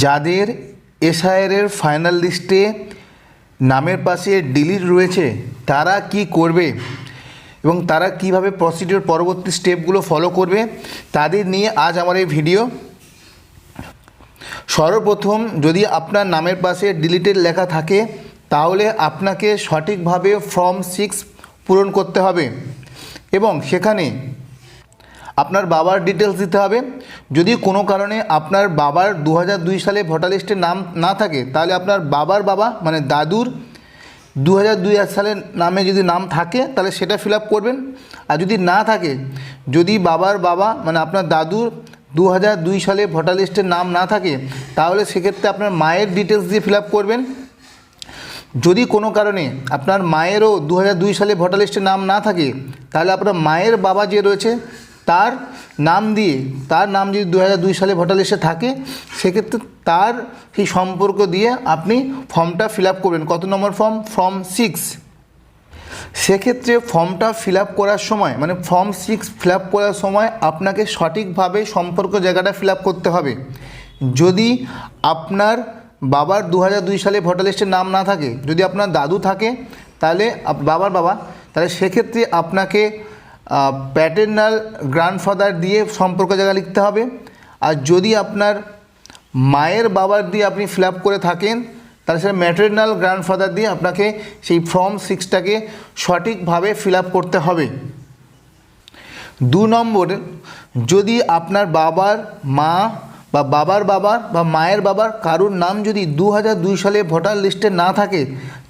যাদের এসআইআরের ফাইনাল লিস্টে নামের পাশে ডিলিট রয়েছে তারা কি করবে এবং তারা কিভাবে প্রসিডিওর পরবর্তী স্টেপগুলো ফলো করবে তাদের নিয়ে আজ আমার এই ভিডিও। সর্বপ্রথম যদি আপনার নামের পাশে ডিলিটেড লেখা থাকে তাহলে আপনাকে সঠিকভাবে ফর্ম 6 পূরণ করতে হবে এবং সেখানে আপনার বাবার ডিটেলস দিতে হবে। যদি কোনো কারণে আপনার বাবার 2002 সালে ভোটার লিস্টে নাম না থাকে তাহলে আপনার বাবার বাবা মানে দাদুর 2002 সালের নামে যদি নাম থাকে তাহলে সেটা ফিল আপ করবেন। আর যদি না থাকে, যদি বাবার বাবা মানে আপনার দাদুর 2002 সালে ভোটার লিস্টের নাম না থাকে তাহলে সেক্ষেত্রে আপনার মায়ের ডিটেলস দিয়ে ফিল আপ করবেন। যদি কোনো কারণে আপনার মায়েরও 2002 সালে ভোটার লিস্টে নাম না থাকে তাহলে আপনার মায়ের বাবা যে রয়েছে তার নাম দিয়ে, তার নাম যদি 2002 সালে ভোটার লিস্টে থাকে সেক্ষেত্রে তার সেই সম্পর্ক দিয়ে আপনি ফর্মটা ফিল আপ করবেন। কত নম্বর ফর্ম 6। সেক্ষেত্রে ফর্মটা ফিল আপ করার সময় মানে ফর্ম 6 ফিল আপ করার সময় আপনাকে সঠিকভাবে সম্পর্ক জায়গাটা ফিল আপ করতে হবে। যদি আপনার বাবার 2002 সালে ভোটার লিস্টের নাম না থাকে, যদি আপনার দাদু থাকে তাহলে বাবার বাবা, তাহলে সেক্ষেত্রে আপনাকে প্যাটার্নাল গ্র্যান্ডফাদার দিয়ে সম্পর্ক জায়গা লিখতে হবে। আর যদি আপনার মায়ের বাবার দিয়ে আপনি ফিল আপ করে থাকেন তাহলে সেটা ম্যাটার্নাল গ্র্যান্ডফাদার দিয়ে আপনাকে সেই ফর্ম 6টাকে সঠিকভাবে ফিল আপ করতে হবে। 2 নম্বর, যদি আপনার বাবার মা বা বাবার বাবার বা মায়ের বাবার কারুর নাম যদি 2002 সালে ভোটার লিস্টে না থাকে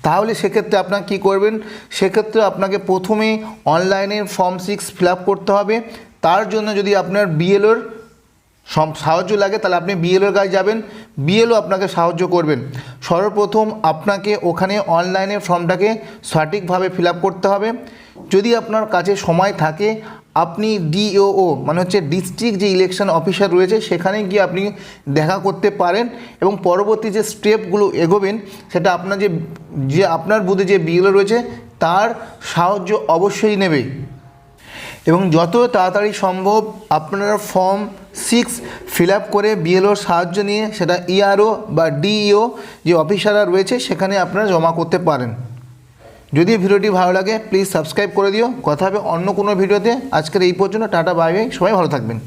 তাহলে সেক্ষেত্রে আপনার কী করবেন, সেক্ষেত্রে আপনাকে প্রথমে অনলাইনে ফর্ম 6 ফিল আপ করতে হবে। তার জন্য যদি আপনার বিএলওর সাহায্য লাগে তাহলে আপনি বিএলওর কাছে যাবেন, বিএলও আপনাকে সাহায্য করবেন। সর্বপ্রথম আপনাকে ওখানে অনলাইনে ফর্মটাকে সঠিকভাবে ফিল আপ করতে হবে। যদি আপনার কাছে সময় থাকে আপনি ডিওও মানে হচ্ছে ডিস্ট্রিক্ট যে ইলেকশন অফিসার রয়েছে সেখানে গিয়ে আপনি দেখা করতে পারেন এবং পরবর্তী যে স্টেপগুলো এগোবেন সেটা আপনার যে আপনার বুথে যে বিএলও রয়েছে তার সাহায্য অবশ্যই নেবে। এবং যত তাড়াতাড়ি সম্ভব আপনারা ফর্ম 6 ফিল আপ করে বিএলওর সাহায্য নিয়ে সেটা ইআরও বা ডিইও যে অফিসাররা রয়েছে সেখানে আপনারা জমা করতে পারেন। যদি ভিডিওটি ভালো লাগে প্লিজ সাবস্ক্রাইব করে দিও। কথা হবে অন্য কোনো ভিডিওতে। আজকের এই পর্যন্ত, টাটা বাই বাই, সবাই ভালো থাকবেন।